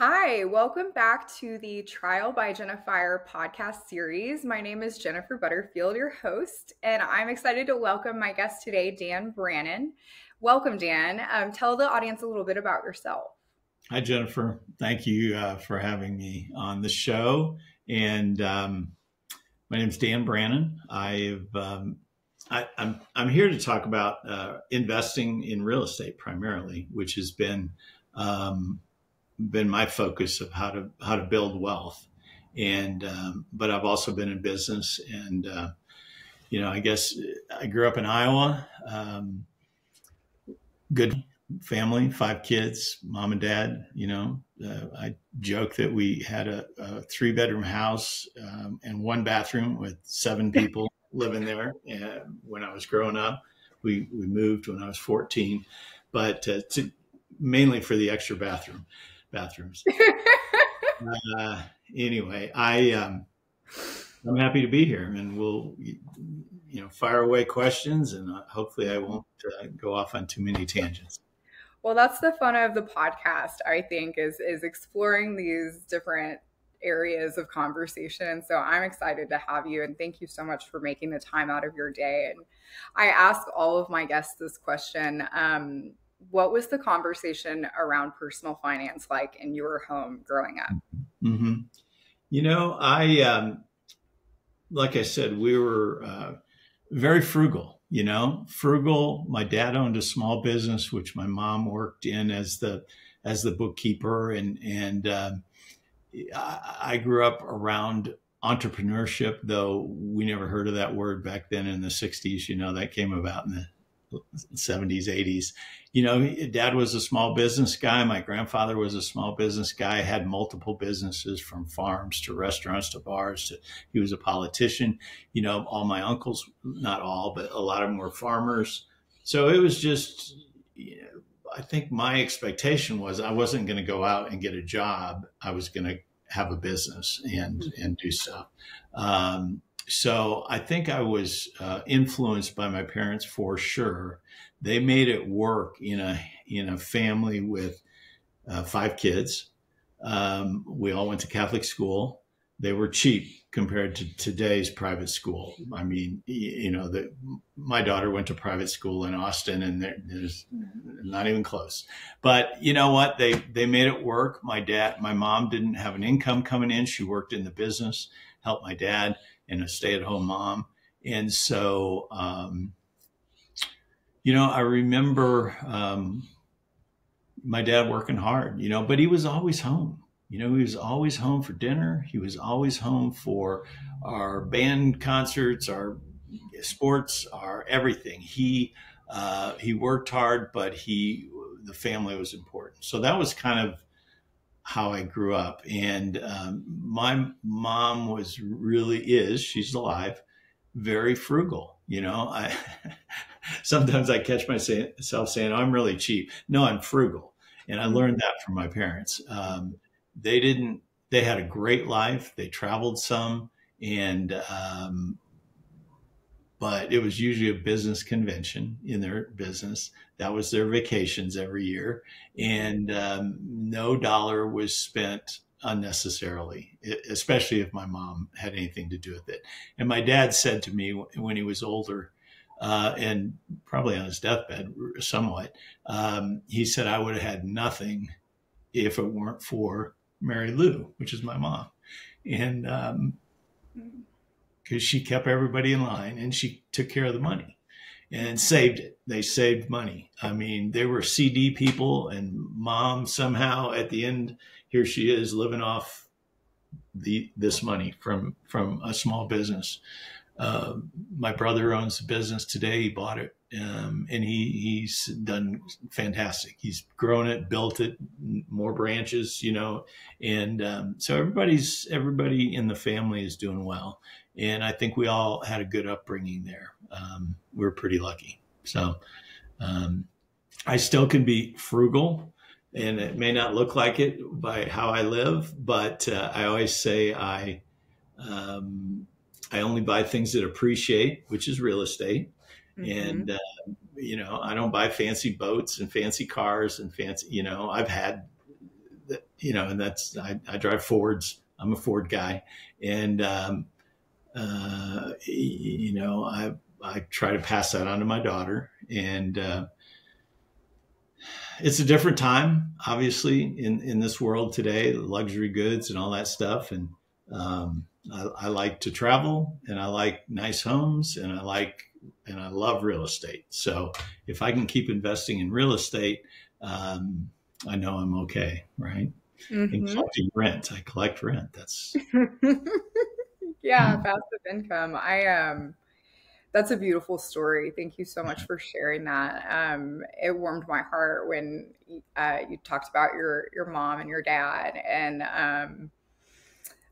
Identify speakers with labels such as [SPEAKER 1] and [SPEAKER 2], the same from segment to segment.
[SPEAKER 1] Hi, welcome back to the Trial by Jennifer podcast series. My name is Jennifer Butterfield, your host, and I'm excited to welcome my guest today, Dan Brannon. Welcome, Dan. Tell the audience a little bit about yourself.
[SPEAKER 2] Hi, Jennifer. Thank you for having me on the show. And my name is Dan Brannon. I'm here to talk about investing in real estate primarily, which has been my focus of how to build wealth. And but I've also been in business, and I guess I grew up in Iowa. Good family, 5 kids, mom and dad. I joke that we had a 3-bedroom house and 1 bathroom with 7 people living there. When I was growing up, we moved when I was 14, but mainly for the extra bathrooms. Anyway, I'm happy to be here, and we'll fire away questions, and hopefully I won't go off on too many tangents.
[SPEAKER 1] Well, that's the fun of the podcast, I think, is exploring these different areas of conversation. So I'm excited to have you, and thank you so much for making the time out of your day. And I ask all of my guests this question. What was the conversation around personal finance like in your home growing up?
[SPEAKER 2] Mm-hmm. Like I said, we were very frugal, frugal. My dad owned a small business, which my mom worked in as the bookkeeper. And I grew up around entrepreneurship, though we never heard of that word back then in the 60s. That came about in the 70s, 80s. Dad was a small business guy. My grandfather was a small business guy, had multiple businesses from farms to restaurants to bars. He was a politician. All my uncles, not all, but a lot of them were farmers. So it was just, I think my expectation was I wasn't going to go out and get a job. I was going to have a business and do stuff. So I think I was influenced by my parents for sure. They made it work in a family with 5 kids. We all went to Catholic school. They were cheap compared to today's private school. I mean, my daughter went to private school in Austin, and there's not even close. But you know what? They made it work. My mom didn't have an income coming in. She worked in the business, helped my dad, and a stay-at-home mom. And so, I remember my dad working hard, but he was always home. He was always home for dinner. He was always home for our band concerts, our sports, our everything. He worked hard, but the family was important. So that was kind of how I grew up. And my mom she's alive, very frugal. Sometimes I catch myself saying, I'm really cheap. No, I'm frugal. And I learned that from my parents. They had a great life. They traveled some, but it was usually a business convention in their business. That was their vacations every year. And no dollar was spent unnecessarily, especially if my mom had anything to do with it. And my dad said to me when he was older, and probably on his deathbed somewhat, he said, I would have had nothing if it weren't for Mary Lou, which is my mom. And because she kept everybody in line and she took care of the money and saved it. They saved money. I mean, they were CD people, and mom somehow at the end, here she is living off this money from a small business. My brother owns the business today. He bought it, and he's done fantastic. He's grown it, built it, more branches, and so everybody in the family is doing well. And I think we all had a good upbringing there. We're pretty lucky. So I still can be frugal, and it may not look like it by how I live, but I always say I only buy things that appreciate, which is real estate. Mm-hmm. And, I don't buy fancy boats and fancy cars and fancy, I've had and I drive Fords. I'm a Ford guy. And, I try to pass that on to my daughter. And, it's a different time, obviously, in this world today, luxury goods and all that stuff. And I like to travel, and I like nice homes, and I love real estate. So if I can keep investing in real estate, I know I'm okay, right? And
[SPEAKER 1] Mm-hmm.
[SPEAKER 2] collecting rent, I collect rent. That's
[SPEAKER 1] Yeah, passive income. That's a beautiful story. Thank you so much for sharing that. It warmed my heart when you talked about your mom and your dad and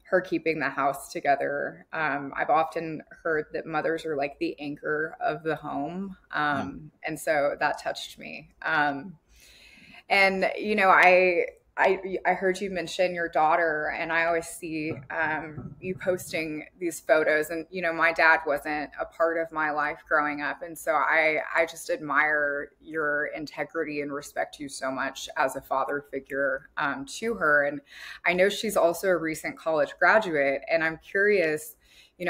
[SPEAKER 1] her keeping the house together. I've often heard that mothers are like the anchor of the home,
[SPEAKER 2] yeah.
[SPEAKER 1] and so that touched me. And I heard you mention your daughter, and I always see you posting these photos. And my dad wasn't a part of my life growing up, and so I just admire your integrity and respect you so much as a father figure to her. And I know she's also a recent college graduate, and I'm curious,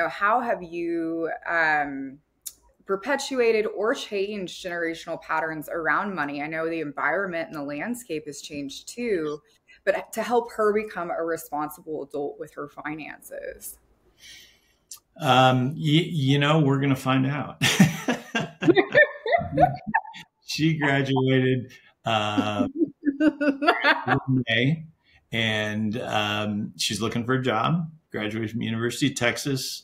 [SPEAKER 1] how have you perpetuated or changed generational patterns around money? I know the environment and the landscape has changed too, but to help her become a responsible adult with her finances.
[SPEAKER 2] We're going to find out. She graduated in May, and she's looking for a job. Graduated from University of Texas.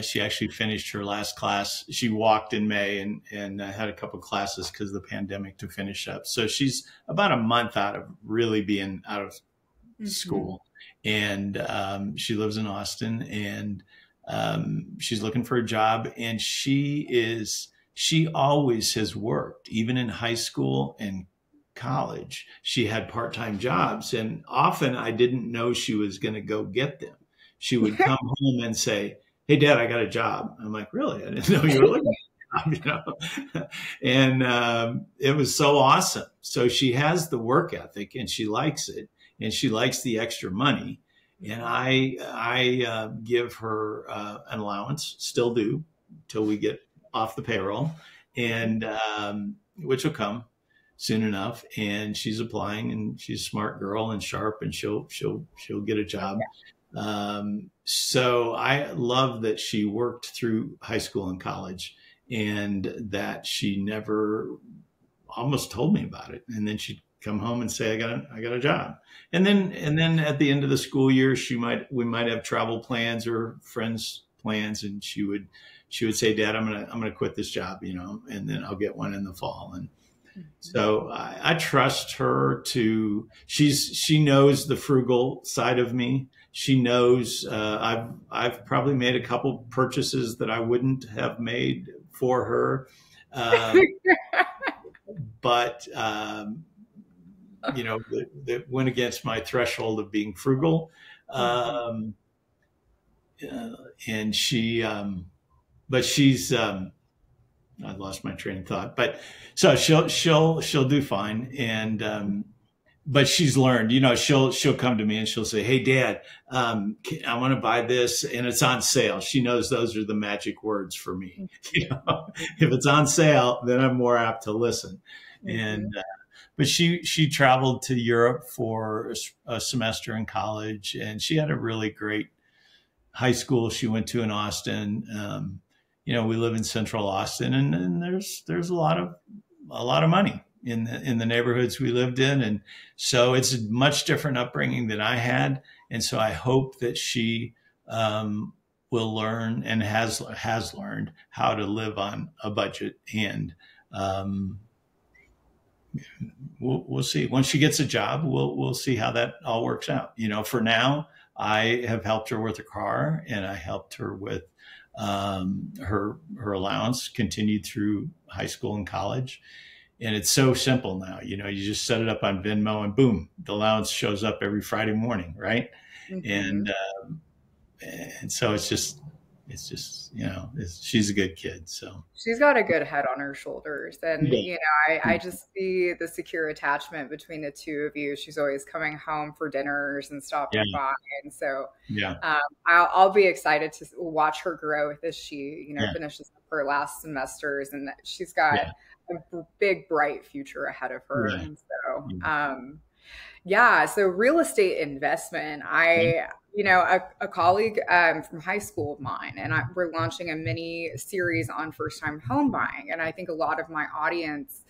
[SPEAKER 2] She actually finished her last class. She walked in May and had a couple classes because of the pandemic to finish up. So she's about a month out of really being out of school. And she lives in Austin, and she's looking for a job. And she always has worked, even in high school and college. She had part-time jobs, and often I didn't know she was going to go get them. She would come home and say, "Hey, Dad, I got a job." I'm like, "Really? I didn't know you were looking at a job," And it was so awesome. So she has the work ethic, and she likes it, and she likes the extra money. And I give her an allowance, still do, till we get off the payroll, and which will come soon enough. And she's applying, and she's a smart girl and sharp, and she'll get a job. So I love that she worked through high school and college, and that she never almost told me about it. And then she'd come home and say, I got a job. And then at the end of the school year, we might have travel plans or friends plans. And she would say, "Dad, I'm going to quit this job, and then I'll get one in the fall." And so I trust her she knows the frugal side of me. She knows I've probably made a couple purchases that I wouldn't have made for her, but that went against my threshold of being frugal. And but she's. I lost my train of thought, but so she'll do fine. And but she's learned, she'll come to me and she'll say, "Hey, Dad, I want to buy this, and it's on sale." She knows those are the magic words for me. If it's on sale, then I'm more apt to listen. And but she traveled to Europe for a semester in college, and she had a really great high school she went to in Austin. We live in Central Austin, and there's a lot of money in the neighborhoods we lived in. And so it's a much different upbringing than I had. And so I hope that she will learn, and has learned, how to live on a budget. And we'll see. Once she gets a job, we'll see how that all works out. For now, I have helped her with a car, and I helped her with her allowance, continued through high school and college. And it's so simple now. You just set it up on Venmo, and boom, the allowance shows up every Friday morning, right? And so it's just it's just, she's a good kid. So
[SPEAKER 1] She's got a good head on her shoulders. And,
[SPEAKER 2] yeah,
[SPEAKER 1] you know, I just see the secure attachment between the two of you. She's always coming home for dinners and
[SPEAKER 2] yeah,
[SPEAKER 1] stopping by. And so
[SPEAKER 2] yeah,
[SPEAKER 1] I'll be excited to watch her growth as she, you know,
[SPEAKER 2] yeah,
[SPEAKER 1] finishes up her last semesters. And she's got
[SPEAKER 2] yeah,
[SPEAKER 1] a big, bright future ahead of her.
[SPEAKER 2] yeah,
[SPEAKER 1] And so,
[SPEAKER 2] yeah.
[SPEAKER 1] yeah. So real estate investment, you know, a colleague from high school of mine, and we're launching a mini series on first time home buying. And I think a lot of my audience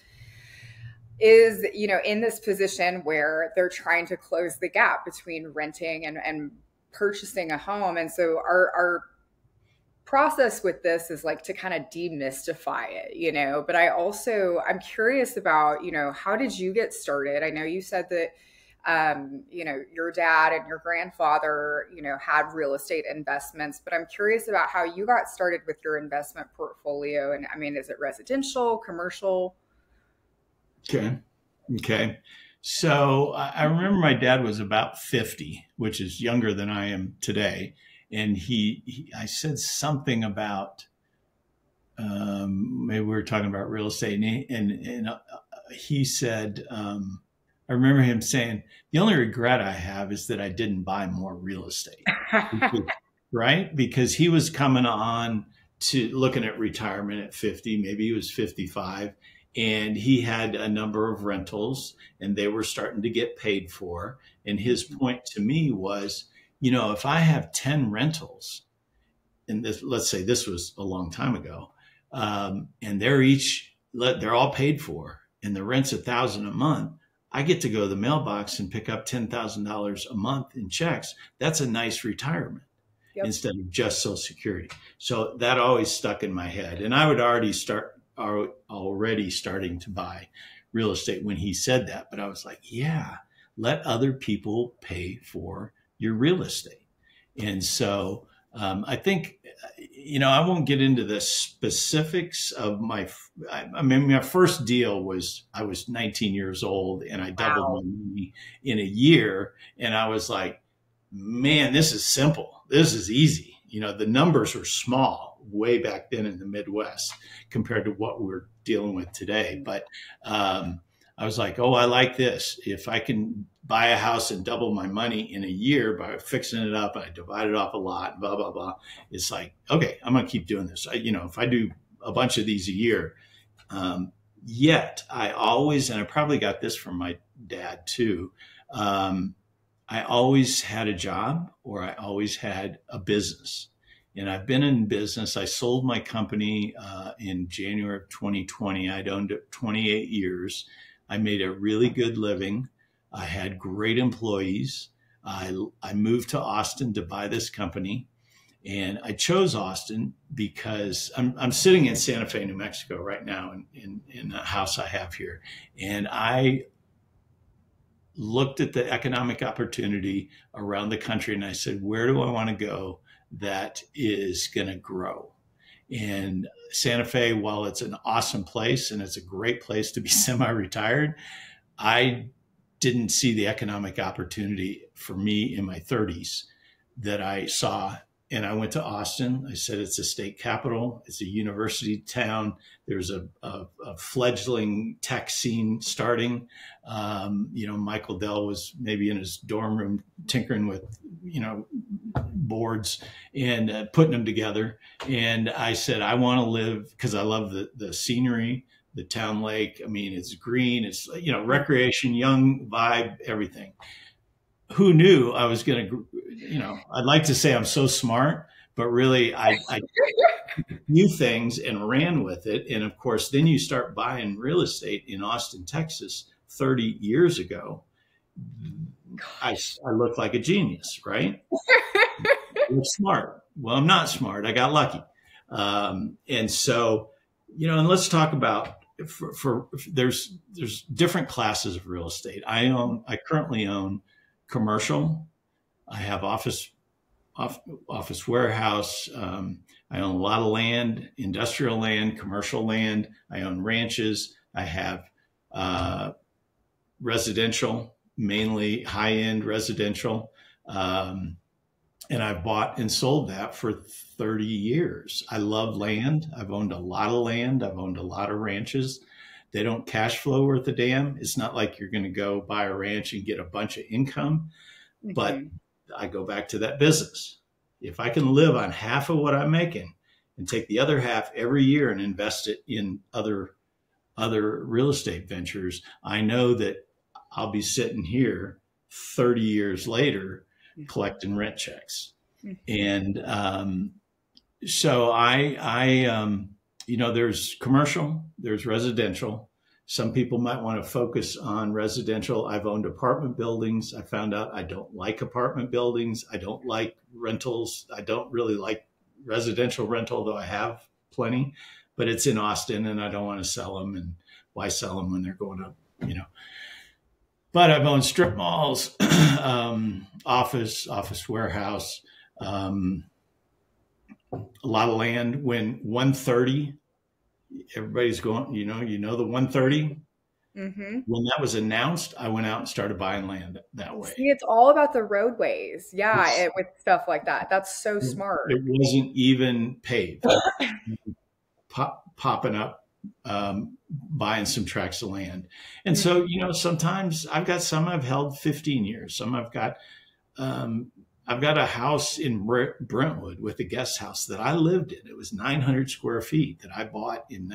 [SPEAKER 1] is, you know, in this position where they're trying to close the gap between renting and purchasing a home. And so our process with this is like to kind of demystify it, you know, but I'm curious about, you know, how did you get started? I know you said that, you know, your dad and your grandfather, you know, had real estate investments, but I'm curious about how you got started with your investment portfolio. And I mean, is it residential, commercial?
[SPEAKER 2] Okay. Okay. So I remember my dad was about 50, which is younger than I am today. And I said something about, maybe we were talking about real estate, and he said, I remember him saying, the only regret I have is that I didn't buy more real estate, right? Because he was coming on to looking at retirement at 50, maybe he was 55, and he had a number of rentals and they were starting to get paid for. And his point to me was, you know, if I have 10 rentals, and let's say this was a long time ago, and they're all paid for, and the rent's $1,000 a month. I get to go to the mailbox and pick up $10,000 a month in checks. That's a nice retirement. Yep. Instead of just Social Security. So that always stuck in my head, and I would already starting to buy real estate when he said that. But I was like, yeah, let other people pay for your real estate. And so I think, you know, I won't get into the specifics of my first deal was, I was 19 years old and I doubled my money in a year. And I was like, man, this is simple. This is easy. You know, the numbers were small way back then in the Midwest compared to what we're dealing with today. But I was like, oh, I like this. If I can buy a house and double my money in a year by fixing it up, I divide it off a lot, blah, blah, blah. It's like, okay, I'm going to keep doing this. You know, if I do a bunch of these a year, yet I always, and I probably got this from my dad too, I always had a job or I always had a business. And I've been in business. I sold my company in January of 2020. I'd owned it 28 years. I made a really good living. I had great employees. I moved to Austin to buy this company. And I chose Austin because I'm sitting in Santa Fe, New Mexico right now in a house I have here. And I looked at the economic opportunity around the country and I said, where do I want to go that is going to grow? And Santa Fe, while it's an awesome place and it's a great place to be semi-retired, I didn't see the economic opportunity for me in my 30s that I saw. And I went to Austin. I said, it's a state capital. It's a university town. There's a fledgling tech scene starting. You know, Michael Dell was maybe in his dorm room tinkering with, you know, boards and putting them together. And I said, I want to live because I love the scenery, the town lake. I mean, it's green. It's, you know, recreation, young vibe, everything. Who knew I was going to, you know, I'd like to say I'm so smart, but really I knew things and ran with it. And of course, then you start buying real estate in Austin, Texas, 30 years ago. I look like a genius, right? I'm smart. Well, I'm not smart. I got lucky. And so, you know, and let's talk about there's different classes of real estate. I currently own commercial. I have office warehouse. I own a lot of land, industrial land, commercial land. I own ranches. I have residential, mainly high-end residential. And I've bought and sold that for 30 years. I love land. I've owned a lot of land. I've owned a lot of ranches. They don't cash flow worth a damn. It's not like you're going to go buy a ranch and get a bunch of income, but
[SPEAKER 1] Mm-hmm.
[SPEAKER 2] I go back to that business. If I can live on half of what I'm making and take the other half every year and invest it in other real estate ventures, I know that I'll be sitting here 30 years later collecting rent checks.
[SPEAKER 1] Mm-hmm.
[SPEAKER 2] And so there's commercial, there's residential. Some people might want to focus on residential. I've owned apartment buildings. I found out I don't like apartment buildings. I don't like rentals. I don't really like residential rental, though I have plenty, but it's in Austin and I don't want to sell them. And why sell them when they're going up, But I've owned strip malls, office warehouse, a lot of land. When 130, everybody's going, the 130.
[SPEAKER 1] Mm-hmm.
[SPEAKER 2] When that was announced, I went out and started buying land that way.
[SPEAKER 1] See, it's all about the roadways. Yeah, with stuff like that. That's so smart.
[SPEAKER 2] It wasn't even paved. Popping up, buying some tracts of land. And so, sometimes I've got some I've held 15 years. Some I've got a house in Brentwood with a guest house that I lived in. It was 900 square feet that I bought in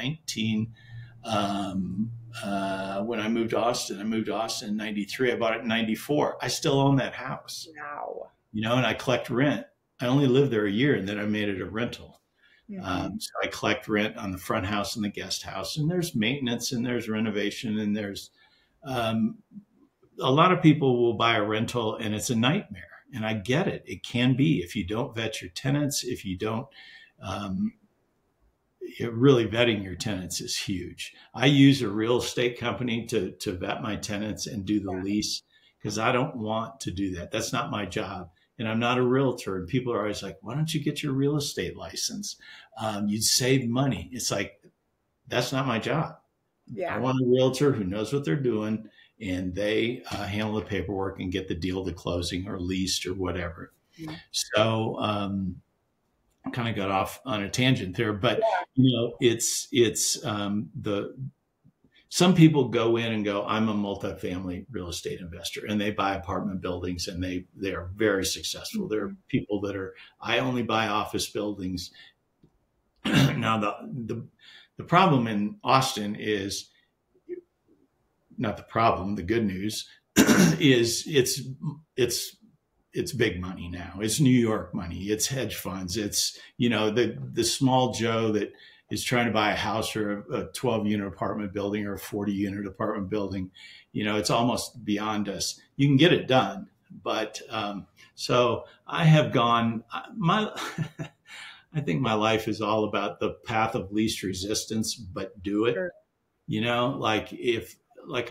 [SPEAKER 2] when I moved to Austin. I moved to Austin in 93. I bought it in 94. I still own that house.
[SPEAKER 1] Wow.
[SPEAKER 2] And I collect rent. I only lived there a year and then I made it a rental.
[SPEAKER 1] Mm-hmm.
[SPEAKER 2] So I collect rent on the front house and the guest house, and there's maintenance and there's renovation and there's a lot of people will buy a rental and it's a nightmare. And I get it. It can be if you don't vet your tenants, if you don't, really vetting your tenants is huge. I use a real estate company to vet my tenants and do the lease because I don't want to do that. That's not my job. And I'm not a realtor. And people are always like, why don't you get your real estate license? You'd save money. It's like, that's not my job.
[SPEAKER 1] Yeah.
[SPEAKER 2] I want a realtor who knows what they're doing and they handle the paperwork and get the deal to closing or leased or whatever. Mm-hmm. So I kind of got off on a tangent there, but some people go in and go, I'm a multifamily real estate investor, and they buy apartment buildings and they are very successful. Mm-hmm. There are people that I only buy office buildings. Now the problem in Austin is not the problem. The good news is it's big money now. It's New York money. It's hedge funds. It's, the small Joe that is trying to buy a house or a 12-unit apartment building or a 40-unit apartment building. It's almost beyond us. You can get it done. But so I have gone, I think my life is all about the path of least resistance, but do it. Sure. I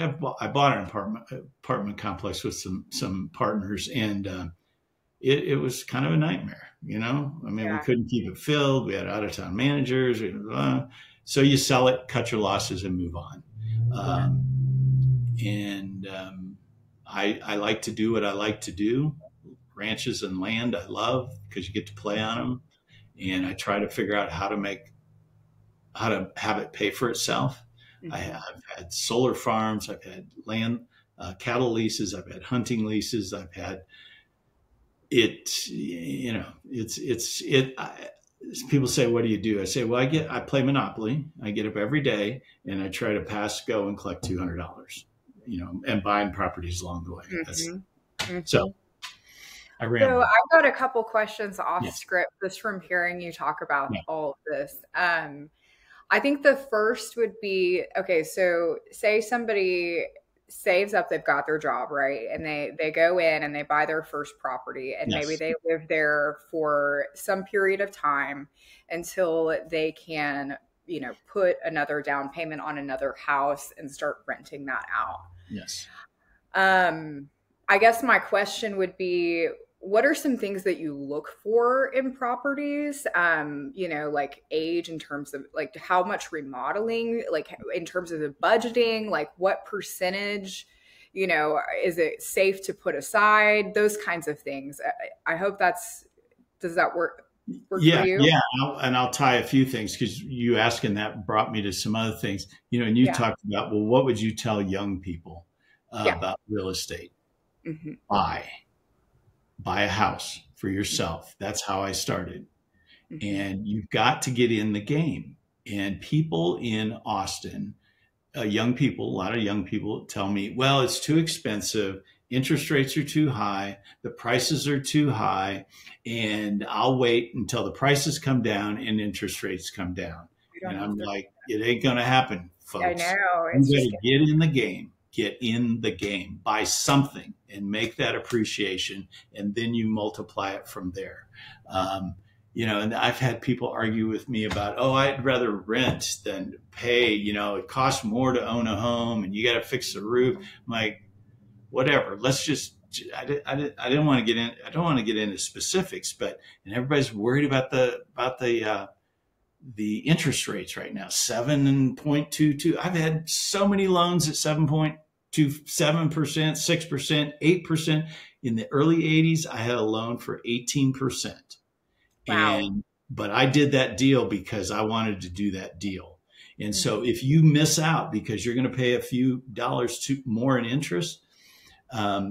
[SPEAKER 2] bought an apartment complex with some partners, and it was kind of a nightmare. We couldn't keep it filled. We had out of town managers. So you sell it, cut your losses, and move on. I like to do what I like to do. Ranches and land I love because you get to play on them, and I try to figure out how to have it pay for itself. Mm-hmm. I've had solar farms. I've had land, cattle leases. I've had hunting leases. I've had it. People say, "What do you do?" I say, "Well, I play Monopoly. I get up every day and I try to pass go and collect $200. And buying properties along the way." Mm-hmm. So I ran.
[SPEAKER 1] So I've got a couple questions off script just from hearing you talk about all of this. I think the first would be, okay, so say somebody saves up, they've got their job, right? And they go in and they buy their first property, and maybe they live there for some period of time until they can, put another down payment on another house and start renting that out.
[SPEAKER 2] Yes.
[SPEAKER 1] I guess my question would be, what are some things that you look for in properties? Like age in terms of like how much remodeling, like in terms of the budgeting, like what percentage, is it safe to put aside? Those kinds of things. I hope that's Does that work for
[SPEAKER 2] Yeah,
[SPEAKER 1] you?
[SPEAKER 2] yeah, and I'll tie a few things because you asking that brought me to some other things. And you
[SPEAKER 1] Yeah.
[SPEAKER 2] talked about, well, what would you tell young people
[SPEAKER 1] Yeah.
[SPEAKER 2] about real estate?
[SPEAKER 1] Hmm.
[SPEAKER 2] Buy, buy a house for yourself. That's how I started.
[SPEAKER 1] Hmm.
[SPEAKER 2] And you've got to get in the game. And people in Austin, young people, a lot of young people tell me, well, it's too expensive. Interest rates are too high. The prices are too high. And I'll wait until the prices come down and interest rates come down.
[SPEAKER 1] We
[SPEAKER 2] And
[SPEAKER 1] don't have
[SPEAKER 2] I'm
[SPEAKER 1] to.
[SPEAKER 2] like, it ain't going to happen,
[SPEAKER 1] I
[SPEAKER 2] folks.
[SPEAKER 1] know.
[SPEAKER 2] You
[SPEAKER 1] It's
[SPEAKER 2] got
[SPEAKER 1] just
[SPEAKER 2] to get in the game. Get in the game. Buy something and make that appreciation. And then you multiply it from there. Um, and I've had people argue with me about, oh, I'd rather rent than pay. It costs more to own a home and you got to fix the roof. I'm like, whatever. Let's just, I didn't want to get in. I don't want to get into specifics, and everybody's worried about the interest rates right now, 7.22. I've had so many loans at 7.27%, 6%, 8%. In the early 80s, I had a loan for 18%.
[SPEAKER 1] wow.
[SPEAKER 2] But I did that deal because I wanted to do that deal. And
[SPEAKER 1] Hmm.
[SPEAKER 2] so if you miss out because you're going to pay a few dollars more in interest, I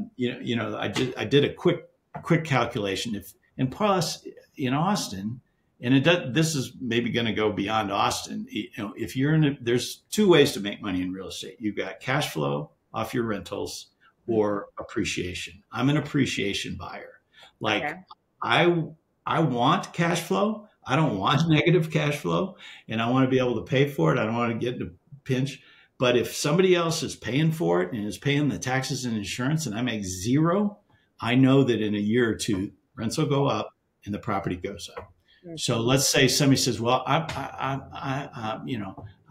[SPEAKER 2] did a quick calculation. And plus in Austin, and this is maybe going to go beyond Austin. If there's two ways to make money in real estate. You've got cash flow off your rentals or appreciation. I'm an appreciation buyer. Like
[SPEAKER 1] Okay.
[SPEAKER 2] I I want cash flow. I don't want negative cash flow, and I want to be able to pay for it. I don't want to get in a pinch. But if somebody else is paying for it and is paying the taxes and insurance, and I make zero, I know that in a year or two, rents will go up and the property goes up. So
[SPEAKER 1] Hmm.
[SPEAKER 2] let's say somebody says, "Well, I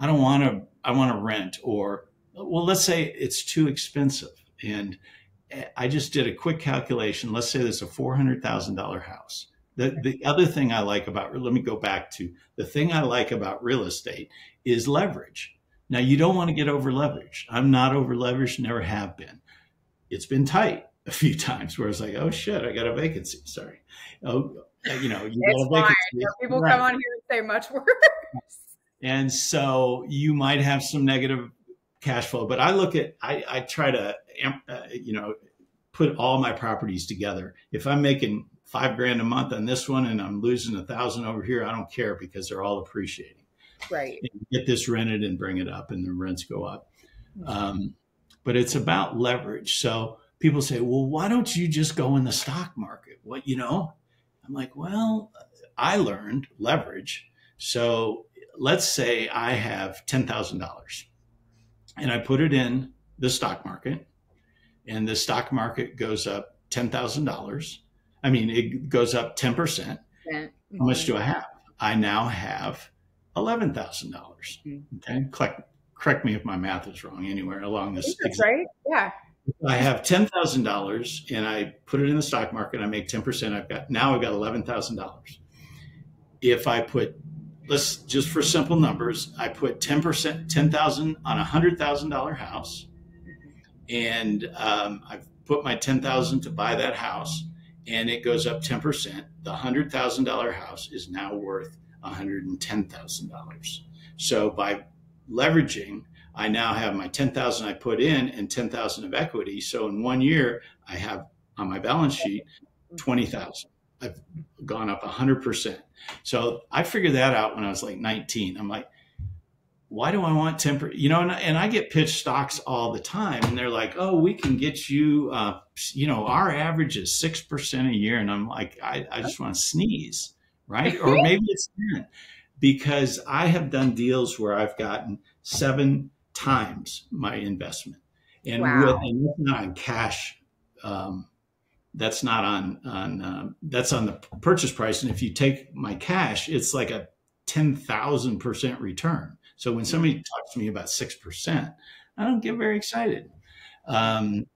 [SPEAKER 2] don't want to. I want to rent," or, well, let's say it's too expensive, and I just did a quick calculation. Let's say there's a $400,000 house. The other thing I like about, let me go back to the thing I like about real estate is leverage. Now, you don't want to get over leveraged. I'm not over leveraged, never have been. It's been tight a few times where it's like, oh shit, I got a vacancy. Sorry. Oh, you got
[SPEAKER 1] It's
[SPEAKER 2] a
[SPEAKER 1] fine.
[SPEAKER 2] vacancy.
[SPEAKER 1] People come
[SPEAKER 2] Right.
[SPEAKER 1] on here and say much worse.
[SPEAKER 2] And so you might have some negative cash flow, but I try to, put all my properties together. If I'm making $5,000 a month on this one and I'm losing 1,000 over here, I don't care because they're all appreciating.
[SPEAKER 1] Right.
[SPEAKER 2] And get this rented and bring it up, and the rents go up.
[SPEAKER 1] Mhm.
[SPEAKER 2] But it's about leverage. So people say, well, why don't you just go in the stock market? I'm like, well, I learned leverage. So let's say I have $10,000 and I put it in the stock market, and the stock market goes up $10,000. I mean, it goes up 10%. How much
[SPEAKER 1] Mhm.
[SPEAKER 2] do I have? I now have $11,000.
[SPEAKER 1] Mhm.
[SPEAKER 2] Okay. Correct me if my math is wrong anywhere along
[SPEAKER 1] I think
[SPEAKER 2] this
[SPEAKER 1] that's
[SPEAKER 2] example.
[SPEAKER 1] right. Yeah.
[SPEAKER 2] I have $10,000 and I put it in the stock market. I make 10%. I've got $11,000. If I put, let's just for simple numbers, I put 10%, 10,000 on $100,000 house,
[SPEAKER 1] Mhm.
[SPEAKER 2] and I've put my 10,000 to buy that house, and it goes up 10%. The $100,000 house is now worth $110,000. So by leveraging, I now have my 10,000 I put in and 10,000 of equity. So in 1 year, I have on my balance sheet
[SPEAKER 1] Mhm.
[SPEAKER 2] 20,000. I've gone up 100%. So I figured that out when I was like 19. I'm like, why do I want 10%? And I get pitched stocks all the time, and they're like, oh, we can get you, our average is 6% a year. And I'm like, I just want to sneeze, right? Or maybe it's 10, because I have done deals where I've gotten 7 times my investment.
[SPEAKER 1] Wow.
[SPEAKER 2] And that's not on cash. That's not that's on the purchase price. And if you take my cash, it's like a 10,000% return. So when
[SPEAKER 1] Mhm.
[SPEAKER 2] somebody talks to me about 6%, I don't get very excited. Um,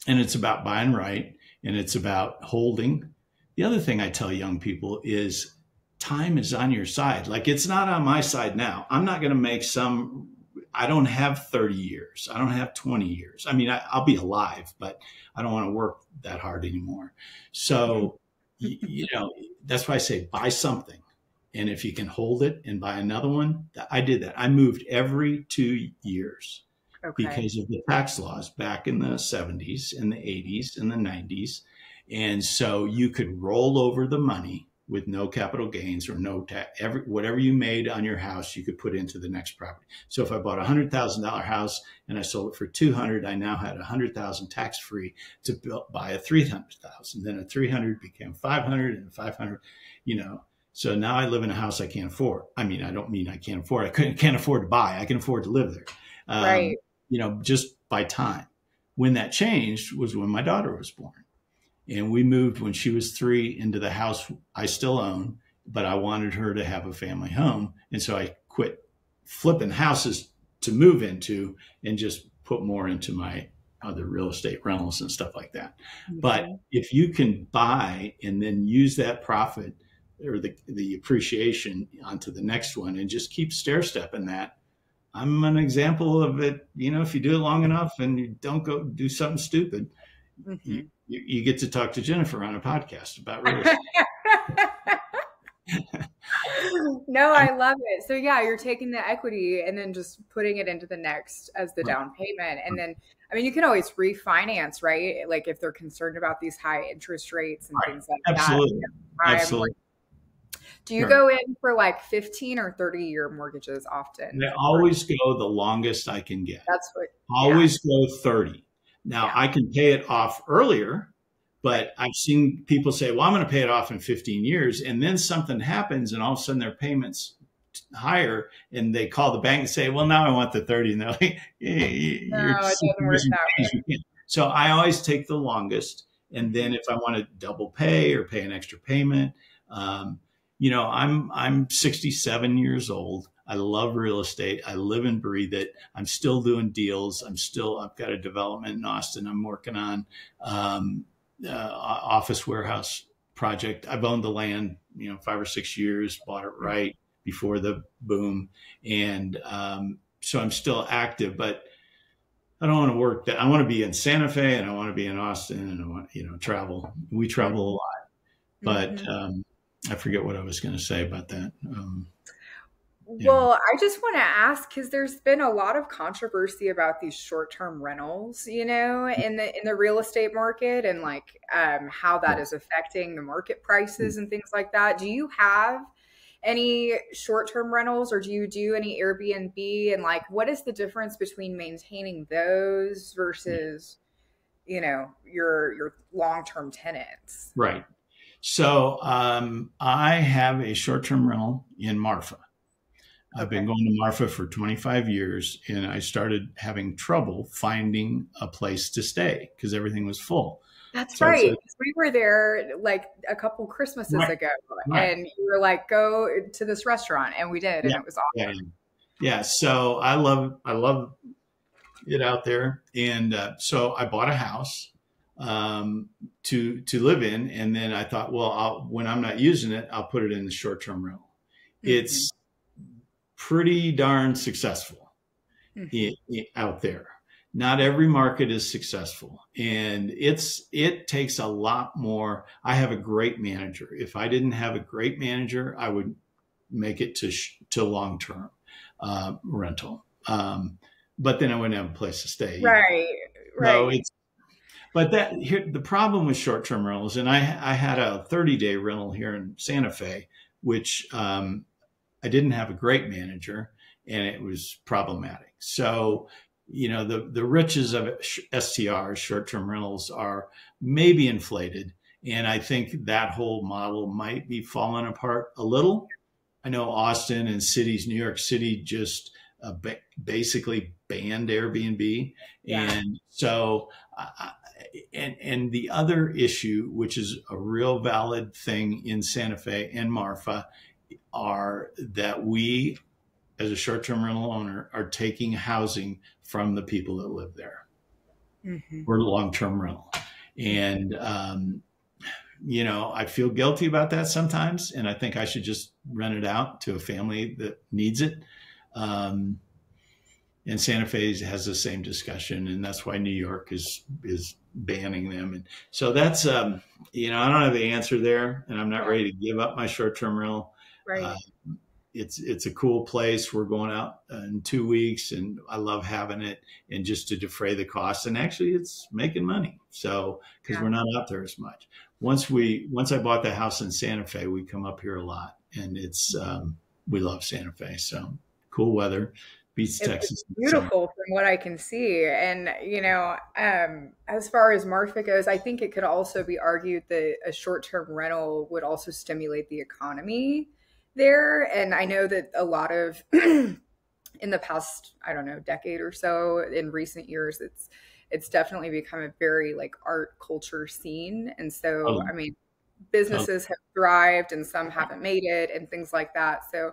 [SPEAKER 2] and it's about buying right, and it's about holding. The other thing I tell young people is time is on your side. Like, it's not on my side now. I'm not going to make I don't have 30 years. I don't have 20 years. I mean, I'll be alive, but I don't want to work that hard anymore. So, that's why I say buy something. And if you can hold it and buy another one, I did that. I moved every 2 years
[SPEAKER 1] Okay.
[SPEAKER 2] because of the tax laws back in the 70s and the 80s and the 90s. And so you could roll over the money with no capital gains or no tax. Whatever you made on your house, you could put into the next property. So if I bought $100,000 house and I sold it for 200, I now had 100,000 tax free to buy a 300,000. Then a 300 became 500 and 500, you know. So now I live in a house I can't afford. I mean, I don't mean I can't afford. I can't afford to buy. I can afford to live there.
[SPEAKER 1] Right.
[SPEAKER 2] You know, just by time. When that changed was when my daughter was born. And we moved when she was 3 into the house I still own, but I wanted her to have a family home. And so I quit flipping houses to move into and just put more into my other real estate rentals and stuff like that. Mm-hmm. But if you can buy and then use that profit or the appreciation onto the next one and just keep stair stepping that, I'm an example of it. You know, if you do it long enough and you don't go do something stupid, mm-hmm. you get to talk to Jennifer on a podcast about real estate.
[SPEAKER 1] No, I love it. So yeah, you're taking the equity and then just putting it into the next as the down payment. And then, I mean, you can always refinance, right? Like if they're concerned about these high interest rates and things like
[SPEAKER 2] Absolutely.
[SPEAKER 1] that.
[SPEAKER 2] Absolutely.
[SPEAKER 1] Do you go in for like 15 or 30-year mortgages often?
[SPEAKER 2] I always go the longest I can get.
[SPEAKER 1] That's what.
[SPEAKER 2] Always go 30. Now I can pay it off earlier, but I've seen people say, well, I'm going to pay it off in 15 years. And then something happens and all of a sudden their payments higher and they call the bank and say, well, now I want the 30. And they're like, hey,
[SPEAKER 1] no, it doesn't work that way.
[SPEAKER 2] So I always take the longest. And then if I want to double pay or pay an extra payment, you know, I'm 67 years old. I love real estate. I live and breathe it. I'm still doing deals. I've got a development in Austin I'm working on, office warehouse project. I've owned the land, you know, 5 or 6 years, bought it right before the boom. And so I'm still active, but I don't want to work that. I want to be in Santa Fe and I want to be in Austin and I want, you know, travel. We travel a lot, but I forget what I was going to say about that.
[SPEAKER 1] Well, I just want to ask because there's been a lot of controversy about these short-term rentals, you know, in the real estate market and like how that is affecting the market prices and things like that. Do you have any short-term rentals or do you do any Airbnb? And like, what is the difference between maintaining those versus, you know, your long-term tenants?
[SPEAKER 2] Right. So I have a short-term rental in Marfa. I've been going to Marfa for 25 years, and I started having trouble finding a place to stay because everything was full.
[SPEAKER 1] That's so right. We were there like a couple Christmases ago, and you were like, go to this restaurant, and we did, and it was awesome.
[SPEAKER 2] Yeah. So I love it out there. And so I bought a house to live in. And then I thought, well, when I'm not using it, I'll put it in the short-term rental. It's pretty darn successful out there. Not every market is successful, and it takes a lot more. I have a great manager. If I didn't have a great manager, I would make it to long-term rental. But then I wouldn't have a place to stay.
[SPEAKER 1] Right.
[SPEAKER 2] So but the problem with short-term rentals, and I had a 30-day rental here in Santa Fe, which I didn't have a great manager, and it was problematic. So, you know, the riches of STRs, short-term rentals, are maybe inflated. And I think that whole model might be falling apart a little. I know Austin and cities, New York City, just basically banned Airbnb. Yeah. And so, and the other issue, which is a real valid thing in Santa Fe and Marfa, are that we, as a short-term rental owner, are taking housing from the people that live there. We're long-term rental. And, you know, I feel guilty about that sometimes. And I think I should just rent it out to a family that needs it. and Santa Fe has the same discussion, and that's why New York is banning them. And so that's I don't have the answer there, and I'm not
[SPEAKER 1] Yeah.
[SPEAKER 2] ready to give up my short-term rental. Uh,
[SPEAKER 1] Right.
[SPEAKER 2] it's a cool place. We're going out in 2 weeks, and I love having it, and just to defray the costs. And actually, it's making money. So because
[SPEAKER 1] Yeah.
[SPEAKER 2] we're not out there as much. Once I bought the house in Santa Fe, we come up here a lot, and it's we love Santa Fe. So cool weather, beats
[SPEAKER 1] It's
[SPEAKER 2] Texas in the summer.
[SPEAKER 1] beautiful from what I can see. And, as far as Marfa goes, I think it could also be argued that a short-term rental would also stimulate the economy there. And I know that a lot of, in the past, I don't know, decade or so, in recent years, it's definitely become a very like art culture scene. And so,
[SPEAKER 2] Totally,
[SPEAKER 1] I mean,
[SPEAKER 2] totally.
[SPEAKER 1] businesses have thrived and some haven't made it and things like that. So,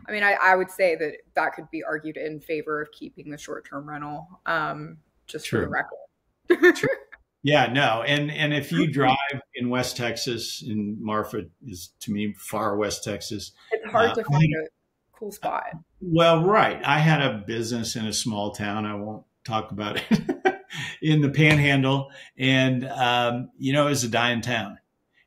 [SPEAKER 1] I mean, I would say that that could be argued in favor of keeping the short term rental, just for the
[SPEAKER 2] True.
[SPEAKER 1] record.
[SPEAKER 2] True. Yeah, no. And if you drive in West Texas, and Marfa is to me far West Texas.
[SPEAKER 1] It's hard to find a cool spot.
[SPEAKER 2] Well, right. I had a business in a small town. I won't talk about it in the Panhandle, and it was a dying town.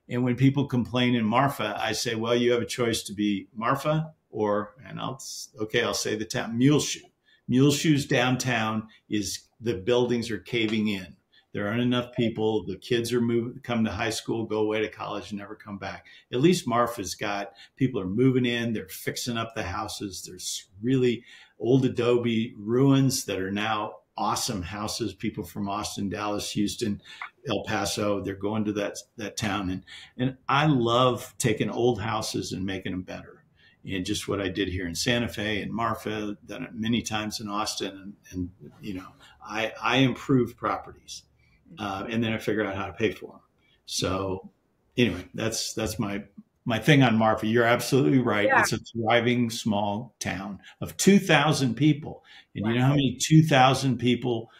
[SPEAKER 2] And when people complain in Marfa, I say, well, you have a choice to be Marfa I'll say the town, Muleshoe. Muleshoe's downtown is the buildings are caving in. There aren't enough people. The kids are come to high school, go away to college, and never come back. At least Marfa's got people are moving in. They're fixing up the houses. There's really old adobe ruins that are now awesome houses. People from Austin, Dallas, Houston, El Paso, they're going to that town. And I love taking old houses and making them better. And just what I did here in Santa Fe and Marfa, done it many times in Austin. And I improve properties. And then I figure out how to pay for them. So anyway, that's my thing on Marfa. You're absolutely right.
[SPEAKER 1] Yeah.
[SPEAKER 2] It's a thriving small town of 2,000 people. And you know how
[SPEAKER 1] Wow.
[SPEAKER 2] many 2,000 people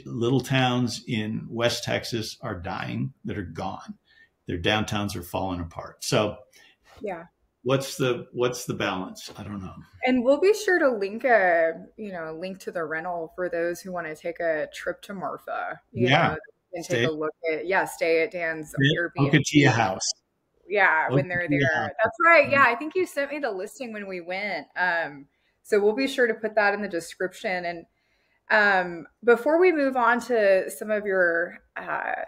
[SPEAKER 2] little towns in West Texas are dying, that are gone. Their downtowns are falling apart. So
[SPEAKER 1] Yeah.
[SPEAKER 2] what's the balance? I don't know.
[SPEAKER 1] And we'll be sure to link to the rental for those who want to take a trip to Marfa,
[SPEAKER 2] Yeah.
[SPEAKER 1] and take
[SPEAKER 2] Stay,
[SPEAKER 1] a look at, stay at Dan's
[SPEAKER 2] hook it to your
[SPEAKER 1] Airbnb.
[SPEAKER 2] house.
[SPEAKER 1] Yeah,
[SPEAKER 2] Hook
[SPEAKER 1] when
[SPEAKER 2] it
[SPEAKER 1] they're
[SPEAKER 2] to your
[SPEAKER 1] there.
[SPEAKER 2] house.
[SPEAKER 1] That's right. Yeah, I think you sent me the listing when we went. So we'll be sure to put that in the description. And before we move on to some of your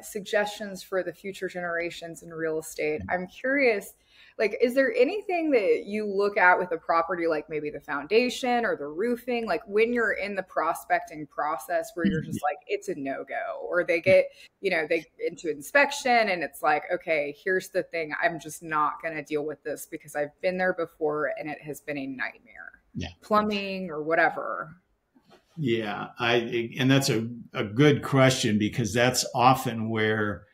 [SPEAKER 1] suggestions for the future generations in real estate, I'm curious, like, is there anything that you look at with a property, like maybe the foundation or the roofing, like when you're in the prospecting process where you're just like, it's a no-go, or they get, they into inspection and it's like, okay, here's the thing. I'm just not going to deal with this because I've been there before and it has been a nightmare.
[SPEAKER 2] Yeah.
[SPEAKER 1] Plumbing or whatever.
[SPEAKER 2] Yeah, and that's a good question, because that's often where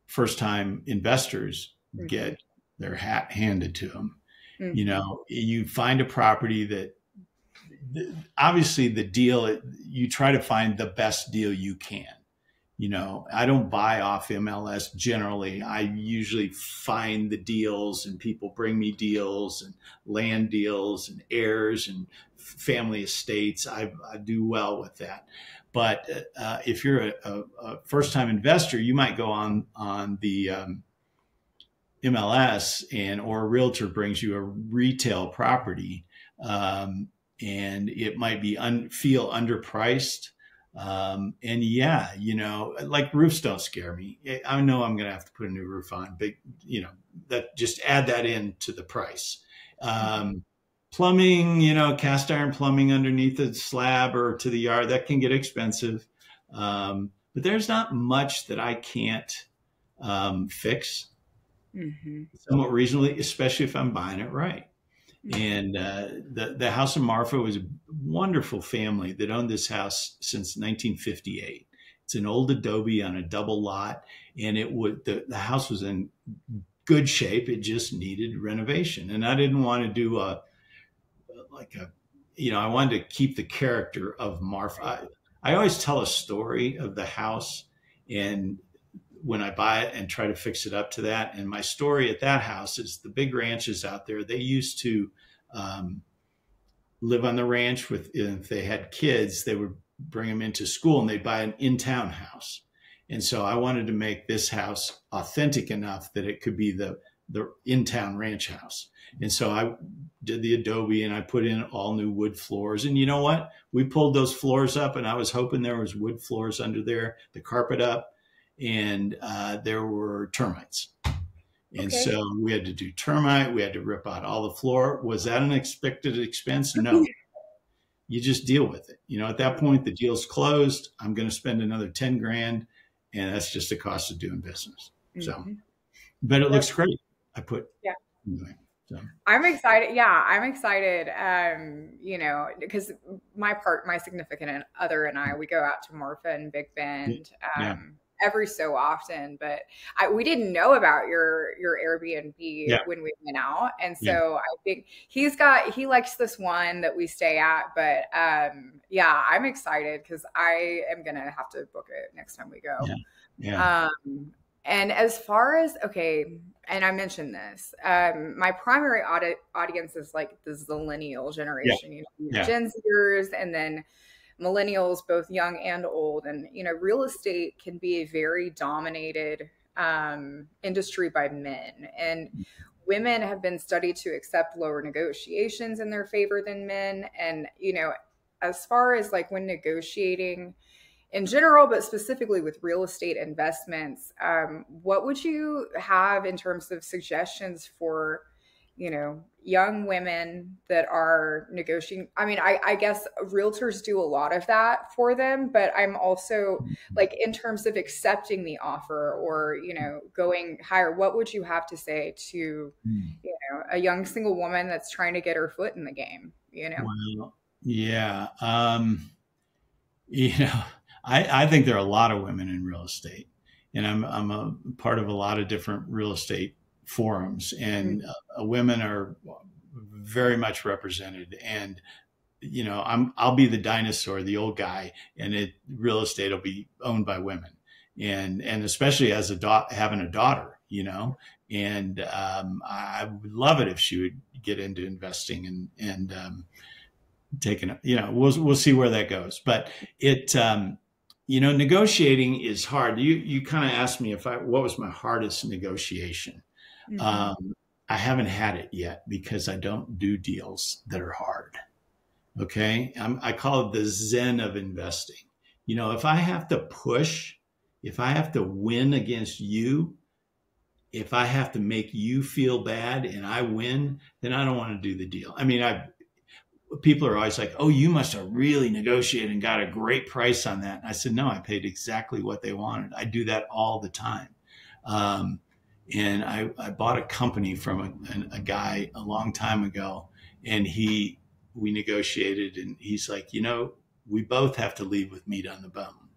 [SPEAKER 2] first time investors get their hat handed to them.
[SPEAKER 1] Mm-hmm.
[SPEAKER 2] You find a property that obviously the deal, you try to find the best deal you can. I don't buy off MLS generally. I usually find the deals, and people bring me deals and land deals and heirs and family estates. I do well with that. But if you're a first-time investor, you might go on the MLS, or a realtor brings you a retail property, and it might be feel underpriced. And yeah, like roofs don't scare me. I know I'm going to have to put a new roof on, but that just add that in to the price. Plumbing, cast iron plumbing underneath the slab or to the yard, that can get expensive. But there's not much that I can't fix somewhat reasonably, especially if I'm buying it right. And the house in Marfa was a wonderful family that owned this house since 1958. It's an old adobe on a double lot, and the house was in good shape. It just needed renovation, and I didn't want to do I wanted to keep the character of Marfa. I always tell a story of the house, and when I buy it and try to fix it up to that. And my story at that house is the big ranches out there. They used to live on the ranch with, if they had kids, they would bring them into school and they'd buy an in-town house. And so I wanted to make this house authentic enough that it could be the in-town ranch house. And so I did the adobe and I put in all new wood floors. And you know what? We pulled those floors up and I was hoping there was wood floors under there, the carpet up, and there were termites. And
[SPEAKER 1] Okay.
[SPEAKER 2] so we had to do termite. We had to rip out all the floor. Was that an expected expense? No. You just deal with it. You know, at that point, the deal's closed. I'm going to spend another 10 grand, and that's just the cost of doing business. So,
[SPEAKER 1] Mm-hmm.
[SPEAKER 2] but it looks
[SPEAKER 1] That's,
[SPEAKER 2] great. I put,
[SPEAKER 1] yeah.
[SPEAKER 2] anyway, so.
[SPEAKER 1] I'm excited. Yeah, I'm excited. Because my significant other and I, we go out to Marfa and Big Bend
[SPEAKER 2] Yeah.
[SPEAKER 1] every so often. But we didn't know about your Airbnb
[SPEAKER 2] Yeah.
[SPEAKER 1] when we went out, and
[SPEAKER 2] Yeah.
[SPEAKER 1] so I think he likes this one that we stay at. But yeah, I'm excited because I am gonna have to book it next time we go.
[SPEAKER 2] Yeah. Yeah.
[SPEAKER 1] And as far as, okay, and I mentioned this, my primary audience is like the zillennial generation, you know,
[SPEAKER 2] Yeah.
[SPEAKER 1] Gen Zers, and then millennials, both young and old. And, you know, real estate can be a very dominated industry by men. And women have been studied to accept lower negotiations in their favor than men. And, you know, as far as like when negotiating in general, but specifically with real estate investments, what would you have in terms of suggestions for, you know, young women that are negotiating? I mean, I guess realtors do a lot of that for them, but I'm also like, in terms of accepting the offer or, you know, going higher, what would you have to say to, you know, a young single woman that's trying to get her foot in the game, you know?
[SPEAKER 2] Well, yeah. You know, I think there are a lot of women in real estate, and I'm a part of a lot of different real estate forums, and women are very much represented. And you know, I'll be the dinosaur, the old guy, and real estate will be owned by women, and especially as having a daughter, you know, and I would love it if she would get into investing and taking it. You know, we'll see where that goes, but it. You know, negotiating is hard. You kind of asked me what was my hardest negotiation.
[SPEAKER 1] Mm-hmm.
[SPEAKER 2] I haven't had it yet because I don't do deals that are hard. Okay. I call it the Zen of investing. You know, if I have to push, if I have to win against you, if I have to make you feel bad and I win, then I don't want to do the deal. I mean, people are always like, oh, you must have really negotiated and got a great price on that. And I said, no, I paid exactly what they wanted. I do that all the time. And I bought a company from a guy a long time ago, and we negotiated, and he's like, you know, we both have to leave with meat on the bone.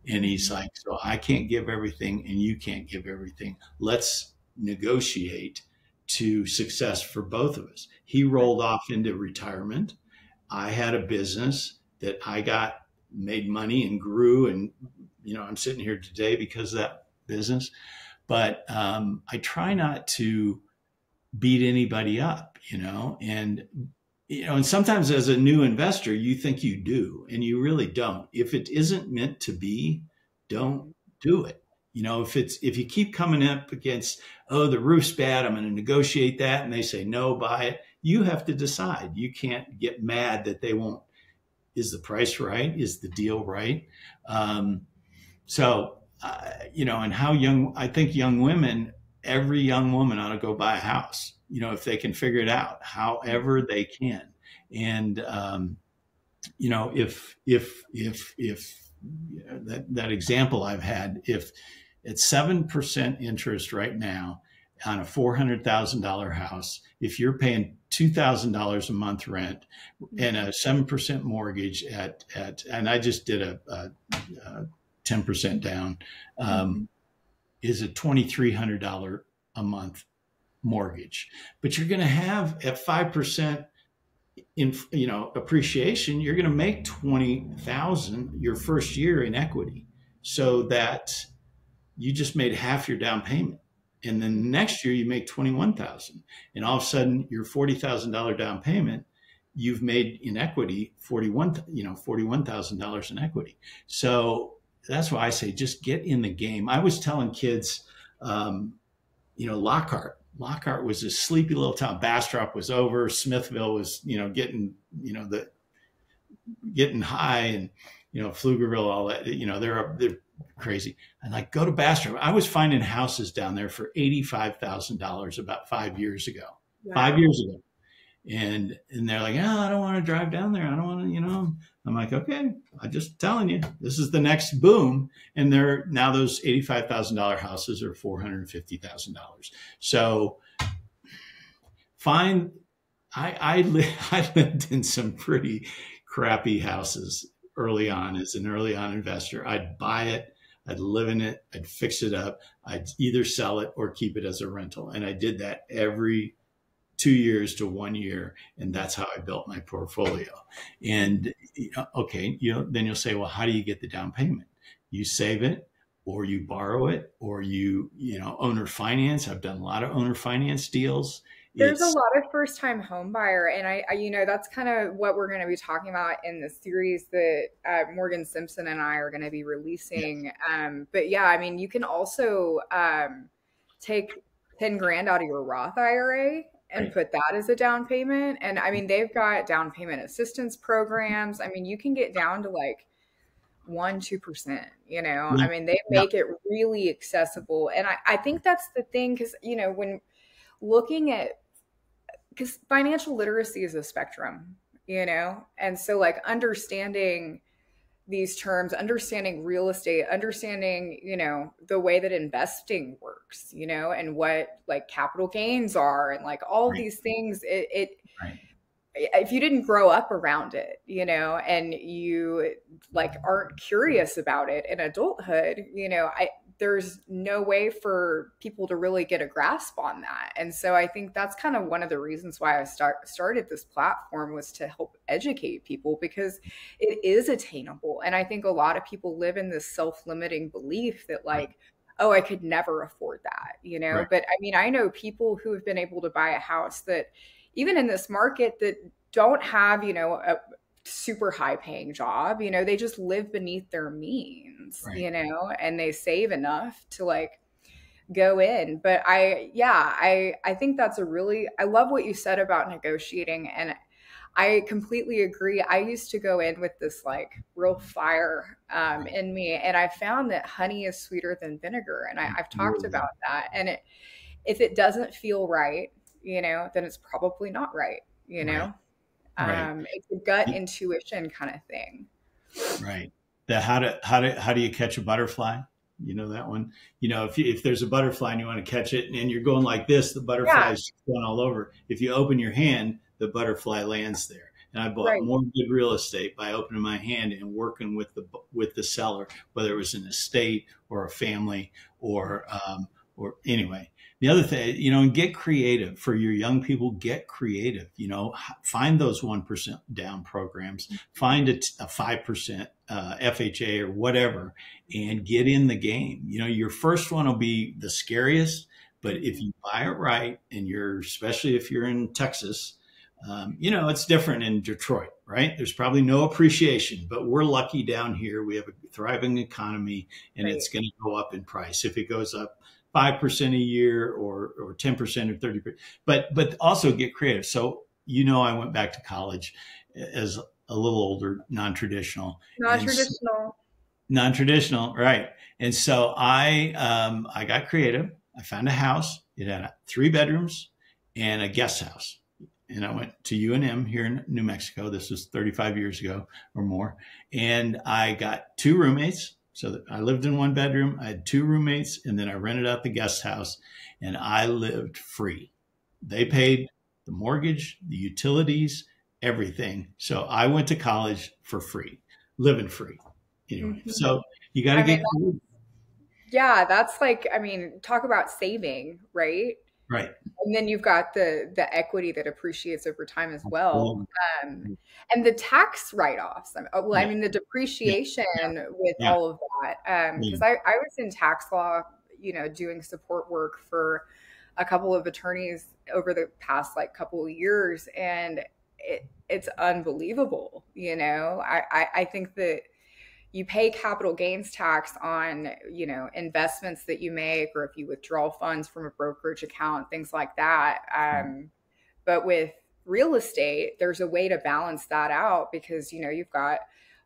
[SPEAKER 2] And he's like, so I can't give everything and you can't give everything. Let's negotiate to success for both of us. He rolled off into retirement. I had a business that made money and grew. And, you know, I'm sitting here today because of that business. But I try not to beat anybody up, you know, and sometimes as a new investor, you think you do, and you really don't. If it isn't meant to be, don't do it. You know, if you keep coming up against, oh, the roof's bad, I'm going to negotiate that, and they say no, buy it. You have to decide. You can't get mad that they won't. Is the price right? Is the deal right? You know, and I think young women, every young woman ought to go buy a house. You know, if they can figure it out, however they can. And you know, if that example I've had, if at 7% interest right now on a $400,000 house, if you're paying $2,000 a month rent and a 7% mortgage and I just did a 10% down, is a $2,300 a month mortgage. But you're going to have at 5% in, you know, appreciation, you're going to make 20,000 your first year in equity, so that you just made half your down payment. And then next year you make 21,000, and all of a sudden your $40,000 down payment you've made in equity $41,000 in equity. So that's why I say just get in the game. I was telling kids, Lockhart was a sleepy little town. Bastrop was over. Smithville was, getting high, and Pflugerville, all that. They're crazy. And like, go to Bastrop. I was finding houses down there for $85,000 about 5 years ago. Wow. 5 years ago. And they're like, oh, I don't want to drive down there. I don't want to, I'm like, okay, I'm just telling you, this is the next boom. And now those $85,000 houses are $450,000. So I lived in some pretty crappy houses early on as an early on investor. I'd buy it, I'd live in it, I'd fix it up. I'd either sell it or keep it as a rental. And I did that every 2 years to 1 year. And that's how I built my portfolio. And okay, then you'll say, well, how do you get the down payment? You save it, or you borrow it, or you owner finance. I've done a lot of owner finance deals.
[SPEAKER 1] There's a lot of first-time home buyer, and I that's kind of what we're going to be talking about in the series that Morgan Simpson and I are going to be releasing. But yeah, I mean, you can also take 10 grand out of your Roth IRA and put that as a down payment. And I mean, they've got down payment assistance programs. I mean, you can get down to like 1-2%, I mean, they make it really accessible. And I think that's the thing, because, when looking at, because financial literacy is a spectrum, and so like understanding these terms, understanding real estate, understanding, the way that investing works, and what like capital gains are, and like all of these things, if you didn't grow up around it, and you like aren't curious about it in adulthood, there's no way for people to really get a grasp on that. And so I think that's kind of one of the reasons why I started this platform, was to help educate people, because it is attainable. And I think a lot of people live in this self-limiting belief that like, oh, I could never afford that, But I mean, I know people who have been able to buy a house that, even in this market, that don't have, a super high paying job, they just live beneath their means, and they save enough to like go in. But I think that's I love what you said about negotiating. And I completely agree. I used to go in with this like real fire in me. And I found that honey is sweeter than vinegar. And I've talked about that. And if it doesn't feel right, then it's probably not right, It's a gut intuition kind of thing.
[SPEAKER 2] Right. How do you catch a butterfly? That one. If there's a butterfly and you want to catch it and you're going like this, the butterfly is going all over. If you open your hand, the butterfly lands there. And I bought more good real estate by opening my hand and working with the seller, whether it was an estate or a family or anyway. The other thing, and get creative for your young people. Get creative. Find those 1% down programs. Find a 5% FHA or whatever, and get in the game. Your first one will be the scariest, but if you buy it right, and especially if you're in Texas, it's different in Detroit, right? There's probably no appreciation, but we're lucky down here. We have a thriving economy, and it's going to go up in price. If it goes up 5% a year or 10% or 30%, but also get creative. So, I went back to college as a little older, non-traditional, right. And so I got creative. I found a house. It had 3 bedrooms and a guest house. And I went to UNM here in New Mexico. This was 35 years ago or more. And I got 2 roommates. So I lived in 1 bedroom. I had 2 roommates, and then I rented out the guest house, and I lived free. They paid the mortgage, the utilities, everything. So I went to college for free, living free. Anyway, so you got to get creative.
[SPEAKER 1] Yeah, that's like, talk about saving, right?
[SPEAKER 2] Right.
[SPEAKER 1] And then you've got the equity that appreciates over time as well. And the tax write-offs. The depreciation with all of that. Because I was in tax law, doing support work for a couple of attorneys over the past couple of years. And it's unbelievable. I think that you pay capital gains tax on, investments that you make, or if you withdraw funds from a brokerage account, things like that. But with real estate, there's a way to balance that out because, you've got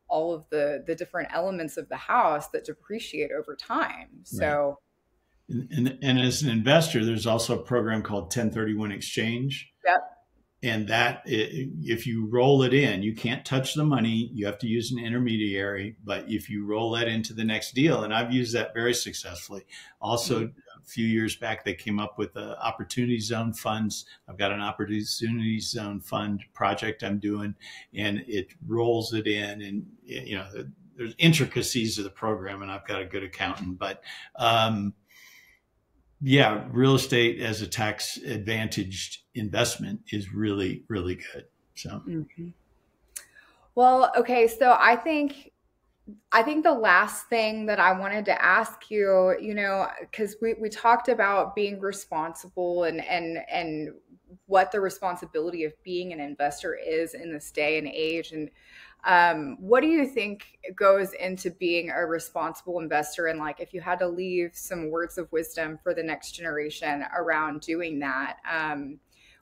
[SPEAKER 1] all of the different elements of the house that depreciate over time.
[SPEAKER 2] Right.
[SPEAKER 1] So,
[SPEAKER 2] And as an investor, there's also a program called 1031 exchange.
[SPEAKER 1] yep.
[SPEAKER 2] And that, if you roll it in, you can't touch the money. You have to use an intermediary. But if you roll that into the next deal, and I've used that very successfully. Also, a few years back, they came up with the opportunity zone funds. I've got an opportunity zone fund project I'm doing, and it rolls it in. And, there's intricacies of the program, and I've got a good accountant. But, yeah, real estate as a tax advantaged investment is really, really good. So,
[SPEAKER 1] Well, okay. So I think the last thing that I wanted to ask you, because we talked about being responsible and what the responsibility of being an investor is in this day and age. And what do you think goes into being a responsible investor? And like, if you had to leave some words of wisdom for the next generation around doing that,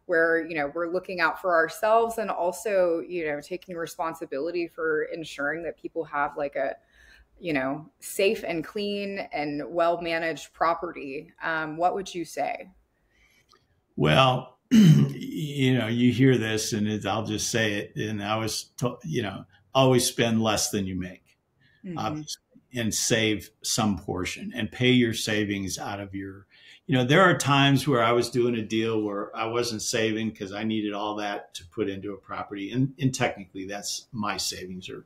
[SPEAKER 1] where, we're looking out for ourselves and also, taking responsibility for ensuring that people have like a, safe and clean and well-managed property. What would you say?
[SPEAKER 2] well, you hear this, and I'll just say it. And I was, always spend less than you make, obviously, and save some portion and pay your savings out of your. There are times where I was doing a deal where I wasn't saving because I needed all that to put into a property. And technically that's my savings or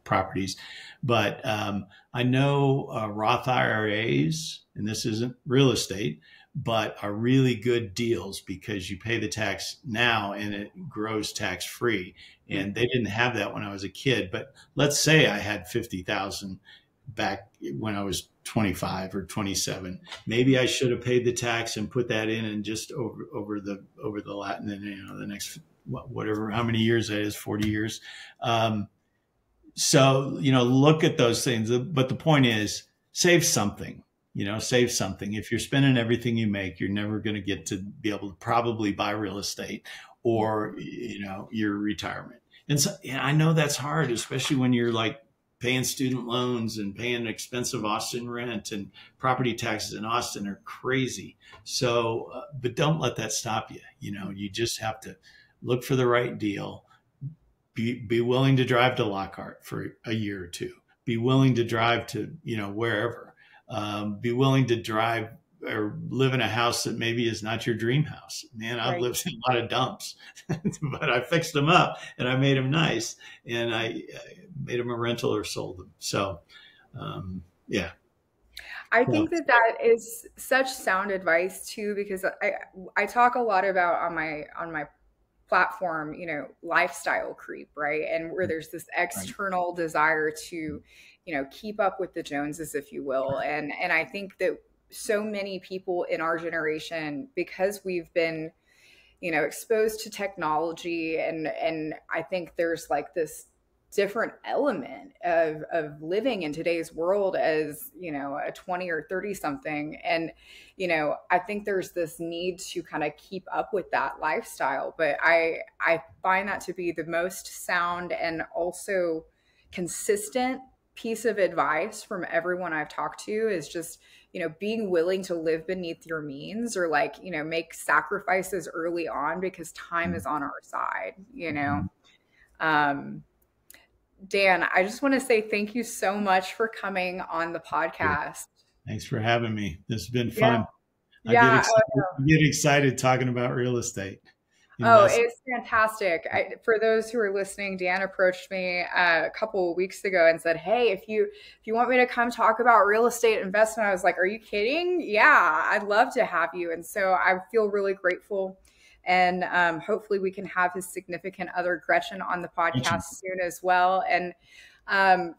[SPEAKER 2] properties. But I know Roth IRAs, and this isn't real estate, but are really good deals because you pay the tax now and it grows tax free. And they didn't have that when I was a kid. But let's say I had 50,000 back when I was 25 or 27. Maybe I should have paid the tax and put that in and just over the Latin, the next whatever, how many years that is, 40 years. So, look at those things. But the point is, save something. Save something. If you're spending everything you make, you're never going to get to be able to probably buy real estate or, your retirement. And so, I know that's hard, especially when you're like paying student loans and paying expensive Austin rent, and property taxes in Austin are crazy. So, but don't let that stop you. You just have to look for the right deal. Be willing to drive to Lockhart for a year or two. Be willing to drive to, wherever. Be willing to drive or live in a house that maybe is not your dream house. Man, I've lived in a lot of dumps, but I fixed them up and I made them nice, and I made them a rental or sold them. So, yeah.
[SPEAKER 1] I think that is such sound advice too, because I talk a lot about on my platform, lifestyle creep, right? And where there's this external desire to, keep up with the Joneses, if you will. And I think that so many people in our generation, because we've been, exposed to technology, and I think there's like this different element of living in today's world as, a 20 or 30 something. And, I think there's this need to kind of keep up with that lifestyle. But I find that to be the most sound and also consistent piece of advice from everyone I've talked to is just, being willing to live beneath your means, or like, make sacrifices early on because time is on our side, Dan, I just want to say thank you so much for coming on the podcast.
[SPEAKER 2] Thanks for having me. This has been fun.
[SPEAKER 1] Yeah.
[SPEAKER 2] I get excited talking about real estate.
[SPEAKER 1] Oh, it's fantastic. For those who are listening, Dan approached me a couple of weeks ago and said, "Hey, if you want me to come talk about real estate investment," I was like, "Are you kidding? Yeah, I'd love to have you." And so I feel really grateful. And hopefully we can have his significant other, Gretchen, on the podcast soon as well. And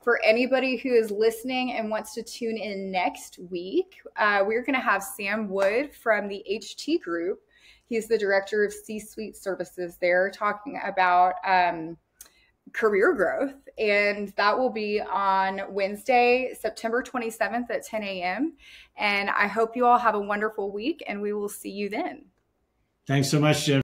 [SPEAKER 1] for anybody who is listening and wants to tune in next week, we're going to have Sam Wood from the HT Group. He's the director of C-suite services there, talking about career growth. And that will be on Wednesday, September 27th at 10 a.m. And I hope you all have a wonderful week, and we will see you then.
[SPEAKER 2] Thanks so much, Jim.